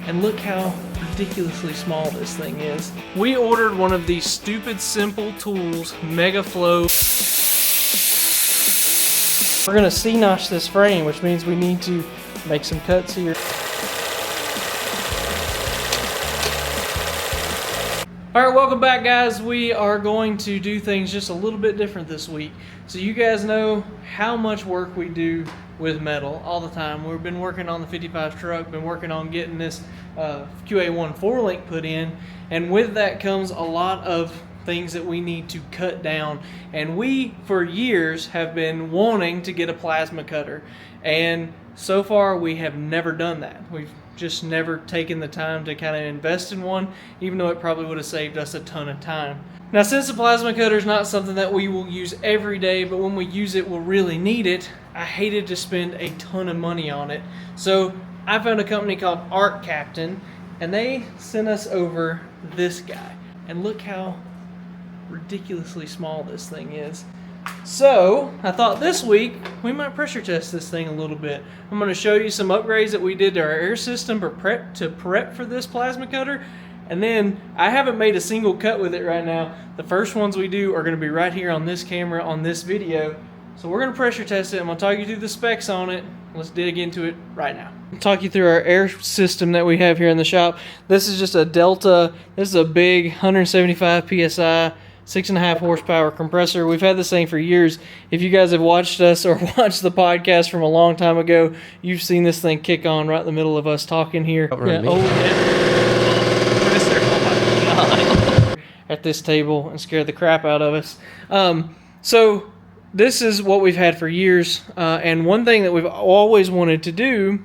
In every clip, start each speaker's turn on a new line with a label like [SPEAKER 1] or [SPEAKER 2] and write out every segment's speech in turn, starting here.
[SPEAKER 1] And look how ridiculously small this thing is. We ordered one of these stupid simple tools, MEGAFLOW. We're gonna C-notch this frame, which means we need to make some cuts here. All right, welcome back, guys. We are going to do things just a little bit different this week. So you guys know how much work we do with metal all the time. We've been working on the 55 truck, been working on getting this QA1 4-link put in, and with that comes a lot of things that we need to cut down. And we, for years, have been wanting to get a plasma cutter, and so far we have never done that. We've just never taken the time to kind of invest in one, even though it probably would have saved us a ton of time. Now, since the plasma cutter is not something that we will use every day, but when we use it, we'll really need it, I hated to spend a ton of money on it. So I found a company called Art Captain, and they sent us over this guy. And look how ridiculously small this thing is. So I thought this week we might pressure test this thing a little bit. I'm going to show you some upgrades that we did to our air system to prep for this plasma cutter. And then I haven't made a single cut with it right now. The first ones we do are going to be right here on this camera on this video. So we're going to pressure test it. I'm going to talk you through the specs on it. Let's dig into it right now. I'll talk you through our air system that we have here in the shop. This is just a Delta. This is a big 175 PSI. 6.5 horsepower compressor. We've had this thing for years. If you guys have watched us or watched the podcast from a long time ago, you've seen this thing kick on right in the middle of us talking here. At this table and scare the crap out of us. So this is what we've had for years. And one thing that we've always wanted to do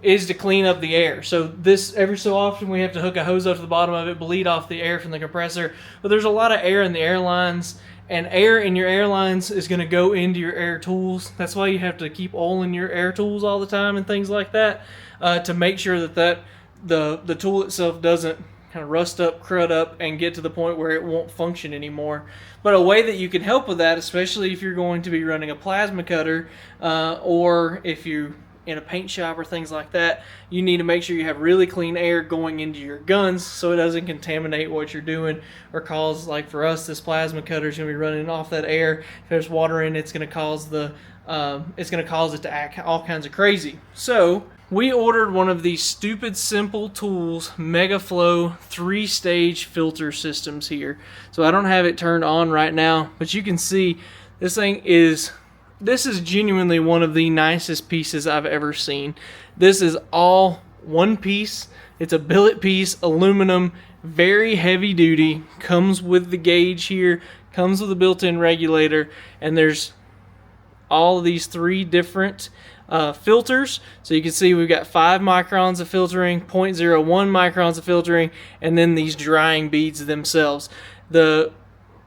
[SPEAKER 1] is to clean up the air. So this, every so often we have to hook a hose up to the bottom of it, bleed off the air from the compressor. But there's a lot of air in the air lines, and air in your air lines is going to go into your air tools. That's why you have to keep oil in your air tools all the time and things like that, to make sure that the tool itself doesn't kind of rust up, crud up, and get to the point where it won't function anymore. But a way that you can help with that, especially if you're going to be running a plasma cutter, or if you in a paint shop or things like that, you need to make sure you have really clean air going into your guns so it doesn't contaminate what you're doing or cause, like for us, this plasma cutter is going to be running off that air. If there's water in it, it's going to cause it to act all kinds of crazy. So we ordered one of these stupid simple tools, MEGAFLOW 3-stage filter systems here. So I don't have it turned on right now, but you can see this thing is genuinely one of the nicest pieces I've ever seen. This is all one piece. It's a billet piece, aluminum, very heavy duty, comes with the gauge here, comes with a built-in regulator, and there's all of these 3 different filters. So you can see we've got 5 microns of filtering, 0.01 microns of filtering, and then these drying beads themselves.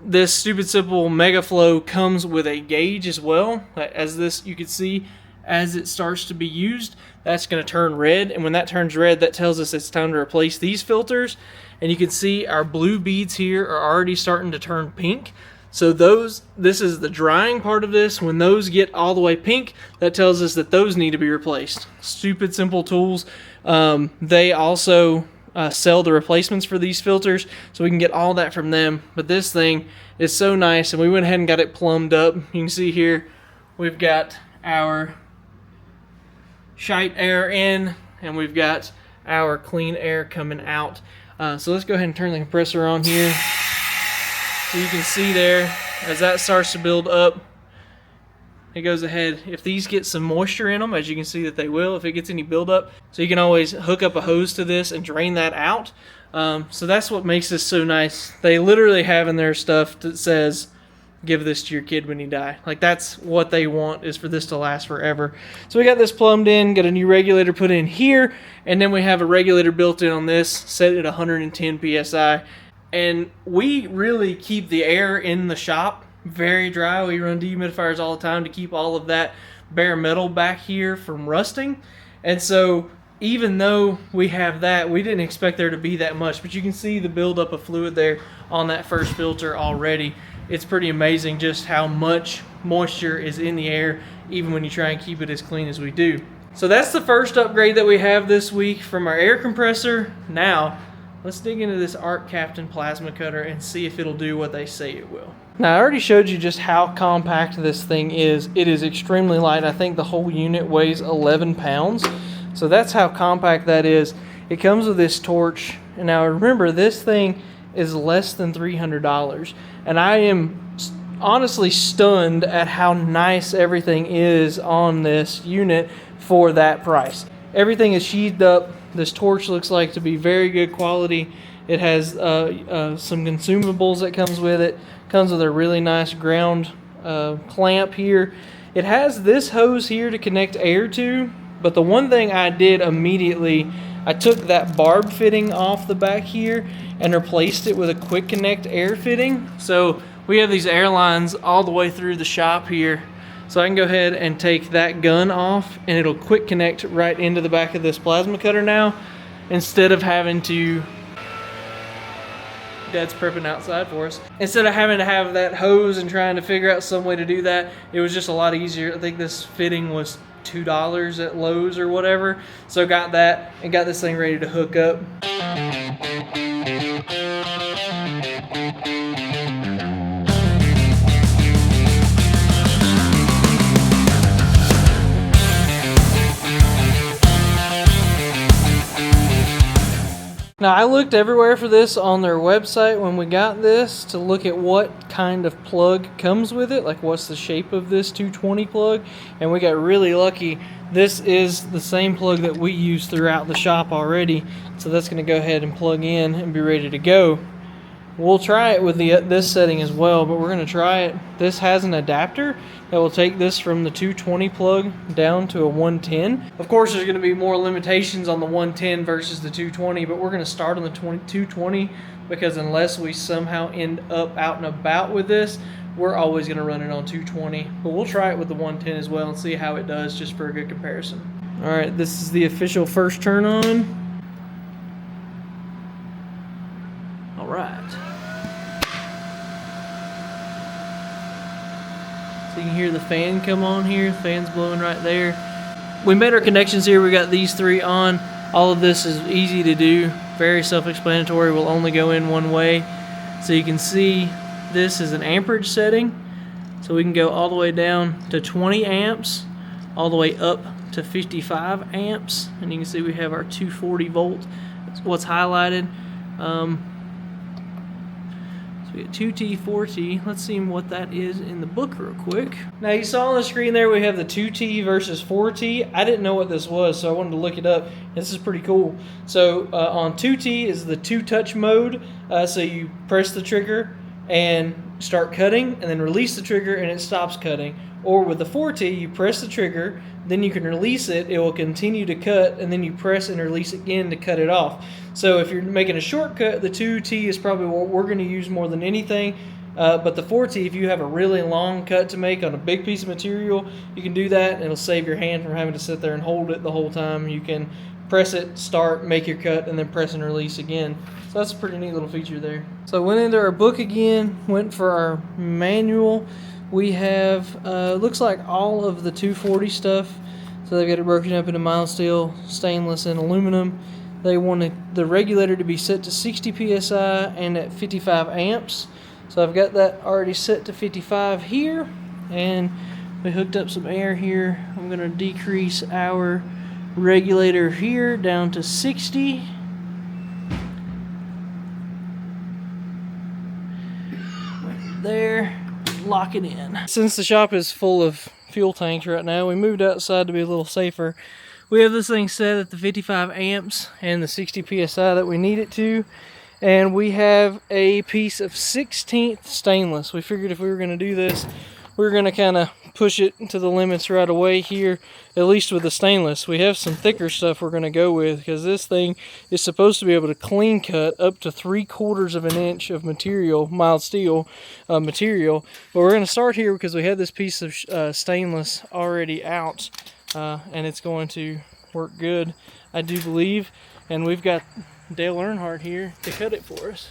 [SPEAKER 1] This stupid simple MEGAFLOW comes with a gauge as well. As this, you can see, as it starts to be used, that's going to turn red. And when that turns red, that tells us it's time to replace these filters. And you can see our blue beads here are already starting to turn pink. So this is the drying part of this. When those get all the way pink, that tells us that those need to be replaced. Stupid simple tools. They also sell the replacements for these filters, so we can get all that from them. But this thing is so nice, and we went ahead and got it plumbed up. You can see here we've got our shite air in, and we've got our clean air coming out. So let's go ahead and turn the compressor on here. So you can see there, as that starts to build up, it goes ahead. If these get some moisture in them, as you can see that they will, if it gets any buildup, so you can always hook up a hose to this and drain that out. So that's what makes this so nice. They literally have in their stuff that says, give this to your kid when you die. Like, that's what they want, is for this to last forever. So we got this plumbed in, got a new regulator put in here, and then we have a regulator built in on this, set at 110 PSI. And we really keep the air in the shop very dry. We run dehumidifiers all the time to keep all of that bare metal back here from rusting. And so even though we have that, we didn't expect there to be that much, but you can see the buildup of fluid there on that first filter already. It's pretty amazing just how much moisture is in the air, even when you try and keep it as clean as we do. So that's the first upgrade that we have this week from our air compressor. Now, let's dig into this Arc Captain plasma cutter and see if it'll do what they say it will. Now, I already showed you just how compact this thing is. It is extremely light. I think the whole unit weighs 11 pounds. So that's how compact that is. It comes with this torch. And now remember, this thing is less than $300. And I am honestly stunned at how nice everything is on this unit for that price. Everything is sheathed up. This torch looks like to be very good quality. It has some consumables that comes with it. Comes with a really nice ground clamp here. It has this hose here to connect air to, but the one thing I did immediately, I took that barb fitting off the back here and replaced it with a quick connect air fitting. So we have these air lines all the way through the shop here. So I can go ahead and take that gun off and it'll quick connect right into the back of this plasma cutter now, instead of having to, Dad's prepping outside for us. Instead of having to have that hose and trying to figure out some way to do that, it was just a lot easier. I think this fitting was $2 at Lowe's or whatever. So got that and got this thing ready to hook up. Now, I looked everywhere for this on their website when we got this to look at what kind of plug comes with it, like what's the shape of this 220 plug, and we got really lucky. This is the same plug that we use throughout the shop already, so that's going to go ahead and plug in and be ready to go. We'll try it with this setting as well, but we're going to try it. This has an adapter that will take this from the 220 plug down to a 110. Of course, there's going to be more limitations on the 110 versus the 220, but we're going to start on the 220 because unless we somehow end up out and about with this, we're always going to run it on 220. But we'll try it with the 110 as well and see how it does, just for a good comparison. All right, this is the official first turn on. All right. So you can hear the fan come on here. The fan's blowing right there. We made our connections here. We got these three on. All of this is easy to do. Very self-explanatory. We'll only go in one way. So you can see this is an amperage setting. So we can go all the way down to 20 amps, all the way up to 55 amps. And you can see we have our 240 volt. That's what's highlighted. We got 2T, 4T. Let's see what that is in the book real quick. Now you saw on the screen there we have the 2T versus 4T. I didn't know what this was, so I wanted to look it up. This is pretty cool. So on 2T is the two-touch mode. So you press the trigger and start cutting, and then release the trigger and it stops cutting. Or with the 4T, you press the trigger, then you can release it, it will continue to cut, and then you press and release again to cut it off. So if you're making a shortcut, the 2T is probably what we're going to use more than anything. But the 4T, if you have a really long cut to make on a big piece of material, you can do that, and it'll save your hand from having to sit there and hold it the whole time. You can press it, start, make your cut, and then press and release again. So that's a pretty neat little feature there. So I went into our book again, went for our manual. We have, looks like all of the 240 stuff. So they've got it broken up into mild steel, stainless, and aluminum. They wanted the regulator to be set to 60 psi and at 55 amps. So I've got that already set to 55 here. And we hooked up some air here. I'm going to decrease our regulator here down to 60. There. Lock it in. Since the shop is full of fuel tanks right now, we moved outside to be a little safer. We have this thing set at the 55 amps and the 60 psi that we need it to, and we have a piece of 16th stainless. We figured if we were going to do this, we were going to kind of push it to the limits right away here, at least with the stainless. We have some thicker stuff we're going to go with, because this thing is supposed to be able to clean cut up to 3/4 of an inch of material, mild steel material. But we're going to start here because we have this piece of stainless already out, and it's going to work good, I do believe. And we've got Dale Earnhardt here to cut it for us.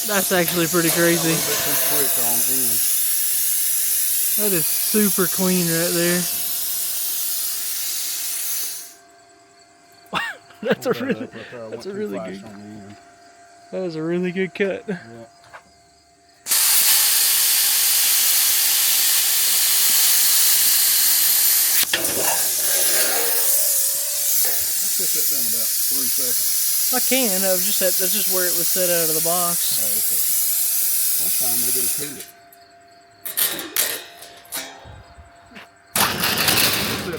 [SPEAKER 1] That's actually pretty crazy.
[SPEAKER 2] A little bit too quick on the end.
[SPEAKER 1] That is super clean right there. That's a really good. That was a really good cut.
[SPEAKER 2] Yeah. Set that down about 3 seconds.
[SPEAKER 1] I can. That's just where it was set out of the box.
[SPEAKER 2] Oh, okay. Next time maybe it'll cool it.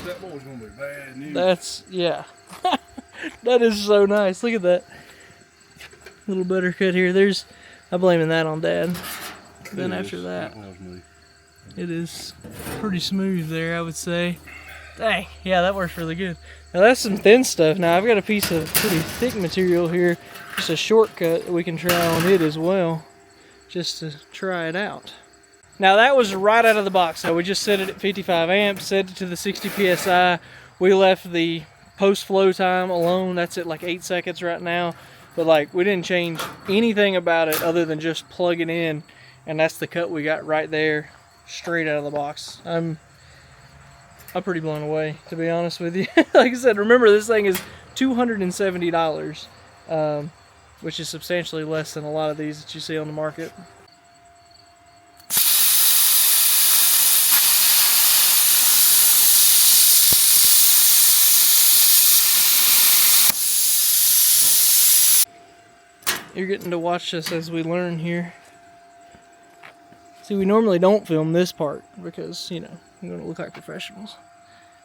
[SPEAKER 2] That boy's gonna be bad news.
[SPEAKER 1] That's that is so nice. Look at that little butter cut here. I'm blaming that on Dad. Then after that, it is pretty smooth there, I would say. Dang, yeah, that works really good. Now that's some thin stuff. Now I've got a piece of pretty thick material here, just a shortcut that we can try on it as well, just to try it out. Now that was right out of the box. So we just set it at 55 amps, set it to the 60 PSI. We left the post-flow time alone. That's at like 8 seconds right now. But like, we didn't change anything about it other than just plug it in. And that's the cut we got right there, straight out of the box. I'm pretty blown away, to be honest with you. Like I said, remember this thing is $270, which is substantially less than a lot of these that you see on the market. You're getting to watch us as we learn here. See, we normally don't film this part because, you know, we're going to look like professionals.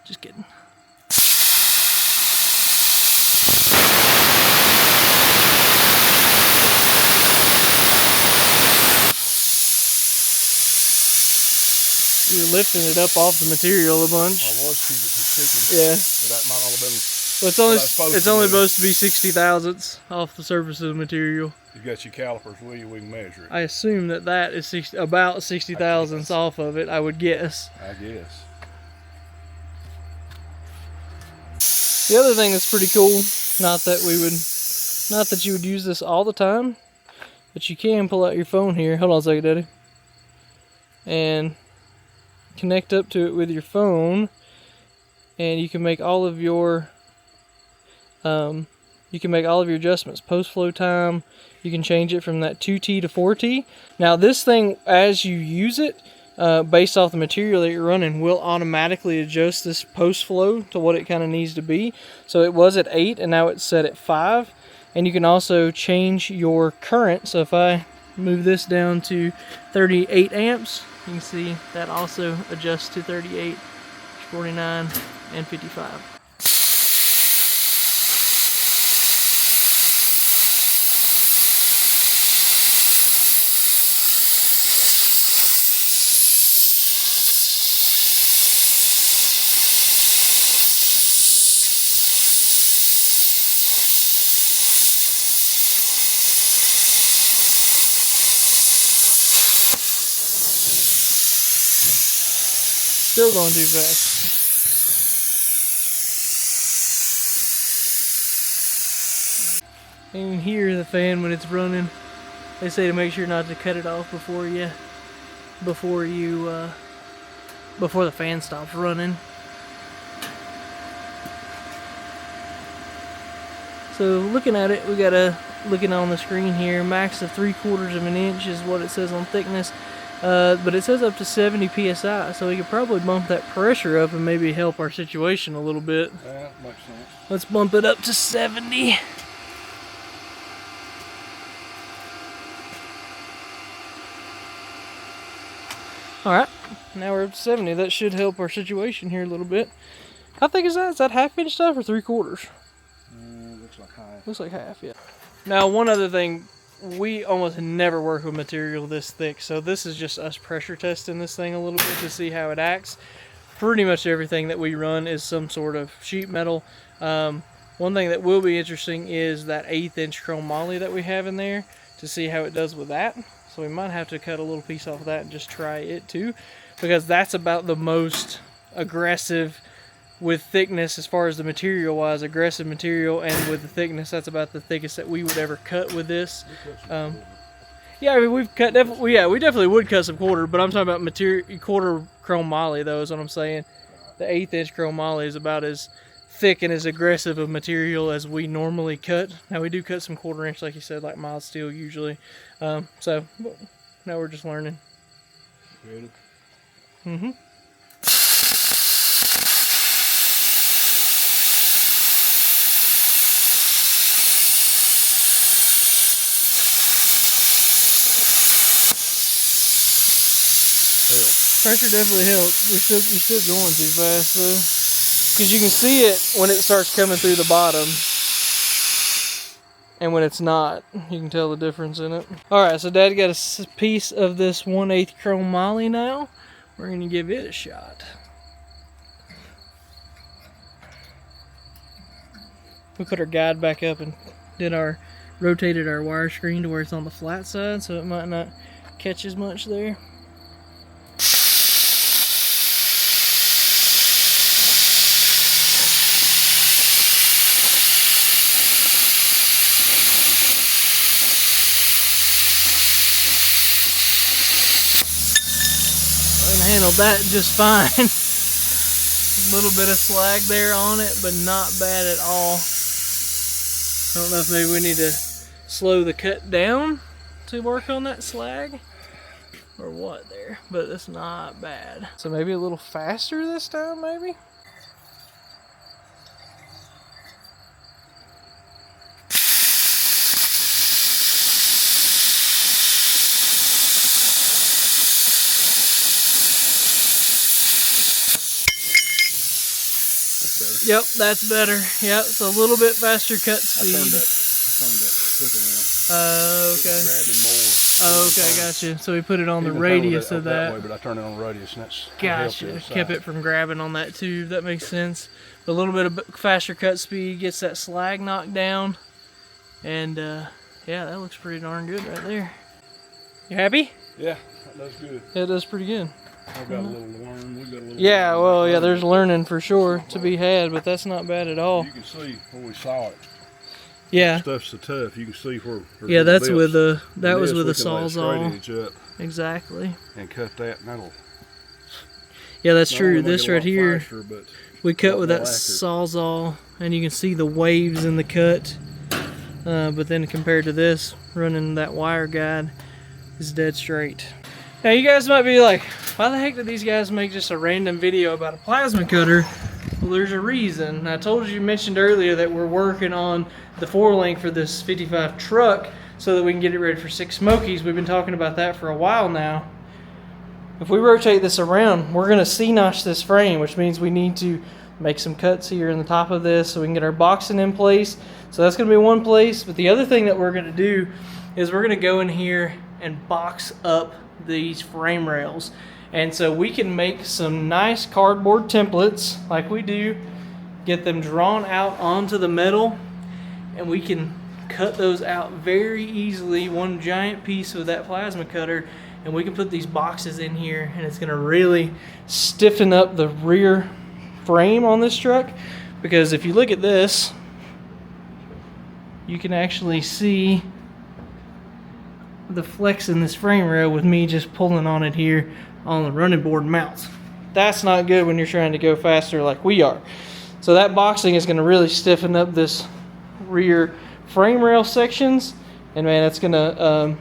[SPEAKER 1] Just kidding. You're lifting it up off the material a bunch.
[SPEAKER 2] I was keeping it from sticking.
[SPEAKER 1] Yeah.
[SPEAKER 2] But that might not have been.
[SPEAKER 1] Well, it's only supposed to be 60 thousandths off the surface of the material.
[SPEAKER 2] You got your calipers with you, we can measure it.
[SPEAKER 1] I assume that is about 60 thousandths off of it, I would guess.
[SPEAKER 2] I guess.
[SPEAKER 1] The other thing that's pretty cool, not that you would use this all the time, but you can pull out your phone here. Hold on a second, Daddy. And connect up to it with your phone, and you can make all of your adjustments. Post flow time, you can change it from that 2T to 4T. Now this thing, as you use it, based off the material that you're running, will automatically adjust this post flow to what it kind of needs to be. So it was at 8 and now it's set at 5. And you can also change your current. So if I move this down to 38 amps, you can see that also adjusts to 38, 49, and 55. Still going too fast. You can hear the fan when it's running. They say to make sure not to cut it off before the fan stops running. So looking at it, looking on the screen here, max of 3/4 of an inch is what it says on thickness. But it says up to 70 PSI, so we could probably bump that pressure up and maybe help our situation a little bit.
[SPEAKER 2] Yeah, that makes sense.
[SPEAKER 1] Let's bump it up to 70. Alright, now we're up to 70. That should help our situation here a little bit. How thick is that? Is that half-inch stuff or 3/4?
[SPEAKER 2] Looks like half.
[SPEAKER 1] Looks like half, yeah. Now, one other thing. We almost never work with material this thick, so this is just us pressure testing this thing a little bit to see how it acts. Pretty much everything that we run is some sort of sheet metal. One thing that will be interesting is that 1/8 inch chromoly that we have in there, to see how it does with that. So we might have to cut a little piece off of that and just try it too, because that's about the most aggressive with thickness as far as the material wise, aggressive material, and with the thickness, that's about the thickest that we would ever cut with this. Yeah, I mean, we've cut definitely. Yeah, we definitely would cut some quarter, but I'm talking about material quarter chrome moly. Though is what I'm saying. The 1/8 inch chrome moly is about as thick and as aggressive of material as we normally cut. Now we do cut some 1/4 inch, like you said, like mild steel usually. So now we're just learning.
[SPEAKER 2] Ready?
[SPEAKER 1] Mm-hmm. Pressure definitely helps. You're still going too fast though, because you can see it when it starts coming through the bottom, and when it's not, you can tell the difference in it. All right, so Dad got a piece of this 1/8 chrome moly now. We're gonna give it a shot. We put our guide back up and rotated our wire screen to where it's on the flat side, so it might not catch as much there. Handled that just fine. A little bit of slag there on it, but not bad at all. I don't know if maybe we need to slow the cut down to work on that slag or what there, but it's not bad. So maybe a little faster this time, maybe? Yep, that's better. Yep, it's a little bit faster cut speed.
[SPEAKER 2] I turned that hook around.
[SPEAKER 1] Okay.
[SPEAKER 2] Grabbing more.
[SPEAKER 1] Okay, gotcha. So we put it on the radius of that.
[SPEAKER 2] Way, but I turned it on the radius, and that's
[SPEAKER 1] gotcha. Kept it from grabbing on that tube. That makes sense. A little bit of faster cut speed gets that slag knocked down, and yeah, that looks pretty darn good right there. You happy?
[SPEAKER 2] Yeah, that does good.
[SPEAKER 1] It does pretty good.
[SPEAKER 2] I've got a little learn. We've got a little.
[SPEAKER 1] Yeah, well, yeah, there's learning for sure to be had, but that's not bad at all.
[SPEAKER 2] You can see where we saw it.
[SPEAKER 1] Yeah.
[SPEAKER 2] Stuff's so tough. You can see where.
[SPEAKER 1] Yeah, that's with a was with a sawzall. Exactly.
[SPEAKER 2] And cut that, and that'll.
[SPEAKER 1] Yeah, that's true. This right here,
[SPEAKER 2] faster,
[SPEAKER 1] we cut with that sawzall, and you can see the waves in the cut. But then compared to this, running that wire guide is dead straight. Now you guys might be like, why the heck did these guys make just a random video about a plasma cutter? Well, there's a reason. I mentioned earlier that we're working on the 4-link for this 55 truck so that we can get it ready for 6 Smokies. We've been talking about that for a while now. If we rotate this around, we're going to C-notch this frame, which means we need to make some cuts here in the top of this so we can get our boxing in place. So that's going to be one place. But the other thing that we're going to do is we're going to go in here and box up these frame rails. And so we can make some nice cardboard templates like we do, get them drawn out onto the metal, and we can cut those out very easily, one giant piece of that plasma cutter, and we can put these boxes in here, and it's going to really stiffen up the rear frame on this truck. Because if you look at this, you can actually see the flex in this frame rail with me just pulling on it here on the running board mounts. That's not good when you're trying to go faster like we are. So that boxing is going to really stiffen up this rear frame rail sections, and man, it's going to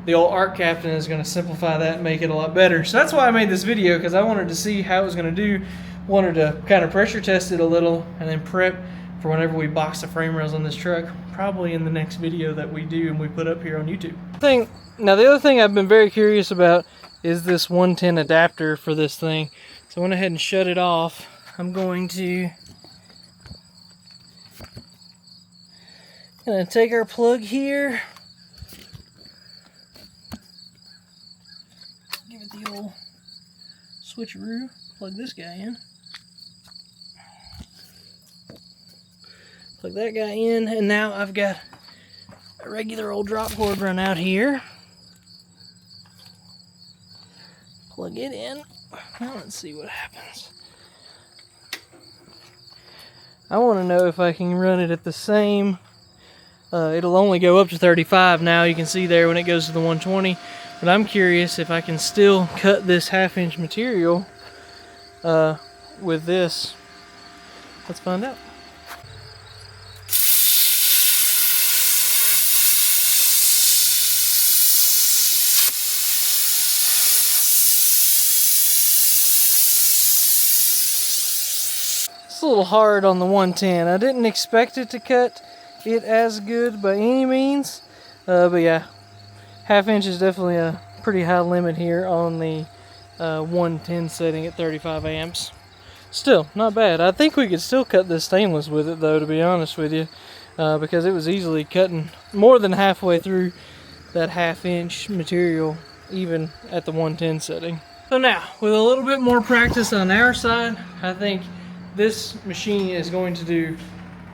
[SPEAKER 1] the old art captain is going to simplify that and make it a lot better. So that's why I made this video, because I wanted to see how it was going to do. Wanted to kind of pressure test it a little and then prep for whenever we box the frame rails on this truck, probably in the next video that we do and we put up here on YouTube. Now the other thing I've been very curious about is this 110 adapter for this thing. So I went ahead and shut it off. I'm going to take our plug here, give it the old switcheroo, plug this guy in. Plug that guy in, and now I've got a regular old drop cord run out here. Plug it in. Now let's see what happens. I want to know if I can run it at the same It'll only go up to 35 now. You can see there when it goes to the 120. But I'm curious if I can still cut this 1/2 inch material with this. Let's find out. It's a little hard on the 110. I didn't expect it to cut it as good by any means, but yeah, 1/2 inch is definitely a pretty high limit here on the 110 setting at 35 amps. Still, not bad. I think we could still cut this stainless with it though, to be honest with you, because it was easily cutting more than halfway through that 1/2 inch material, even at the 110 setting. So now, with a little bit more practice on our side, I think this machine is going to do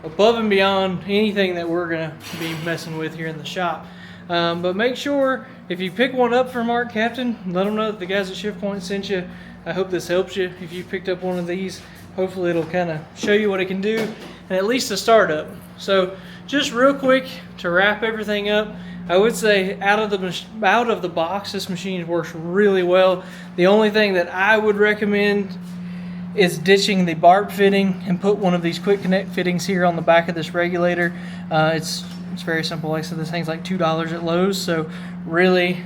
[SPEAKER 1] above and beyond anything that we're going to be messing with here in the shop. But make sure, if you pick one up from Mark Captain, let them know that the guys at Shift Point sent you. I hope this helps you. If you picked up one of these, hopefully it'll kind of show you what it can do, and at least a startup. So just real quick to wrap everything up, I would say out of the box, this machine works really well. The only thing that I would recommend is ditching the barb fitting and put one of these quick connect fittings here on the back of this regulator. It's very simple. Like I said, this thing's like $2 at Lowe's, so really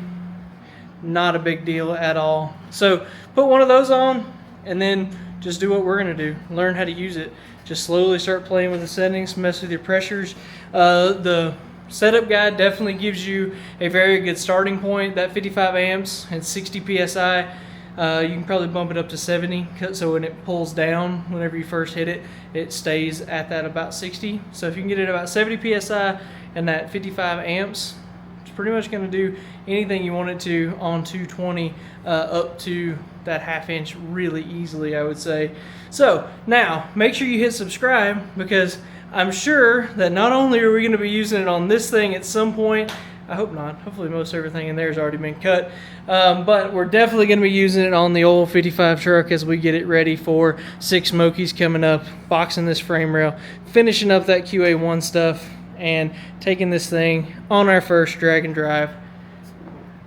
[SPEAKER 1] not a big deal at all. So put one of those on and then just do what we're gonna do. Learn how to use it. Just slowly start playing with the settings, mess with your pressures. The setup guide definitely gives you a very good starting point. That 55 amps and 60 PSI. You can probably bump it up to 70, so when it pulls down, whenever you first hit it, it stays at that about 60. So if you can get it about 70 PSI and that 55 amps, it's pretty much going to do anything you want it to on 220 up to that 1/2 inch really easily, I would say. So now, make sure you hit subscribe, because I'm sure that not only are we going to be using it on this thing at some point, I hope not. Hopefully most everything in there has already been cut. But we're definitely going to be using it on the old 55 truck as we get it ready for 6 Smokies coming up, boxing this frame rail, finishing up that QA1 stuff, and taking this thing on our first drag and drive.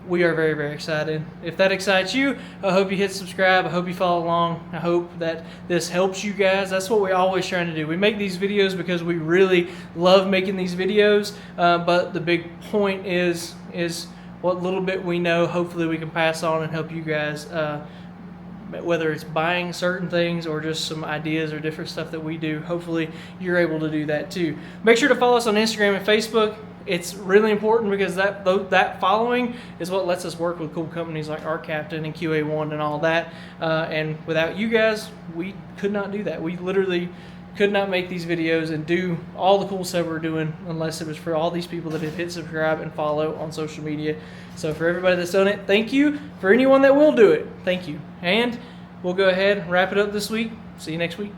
[SPEAKER 1] We are very, very excited. If that excites you, I hope you hit subscribe. I hope you follow along. I hope that this helps you guys. That's what we're always trying to do. We make these videos because we really love making these videos, but the big point is what little bit we know, hopefully we can pass on and help you guys, whether it's buying certain things or just some ideas or different stuff that we do. Hopefully you're able to do that too. Make sure to follow us on Instagram and Facebook. It's really important, because that following is what lets us work with cool companies like Mark Captain and QA1 and all that. And without you guys, we could not do that. We literally could not make these videos and do all the cool stuff we're doing unless it was for all these people that have hit subscribe and follow on social media. So for everybody that's done it, thank you. For anyone that will do it, thank you. And we'll go ahead and wrap it up this week. See you next week.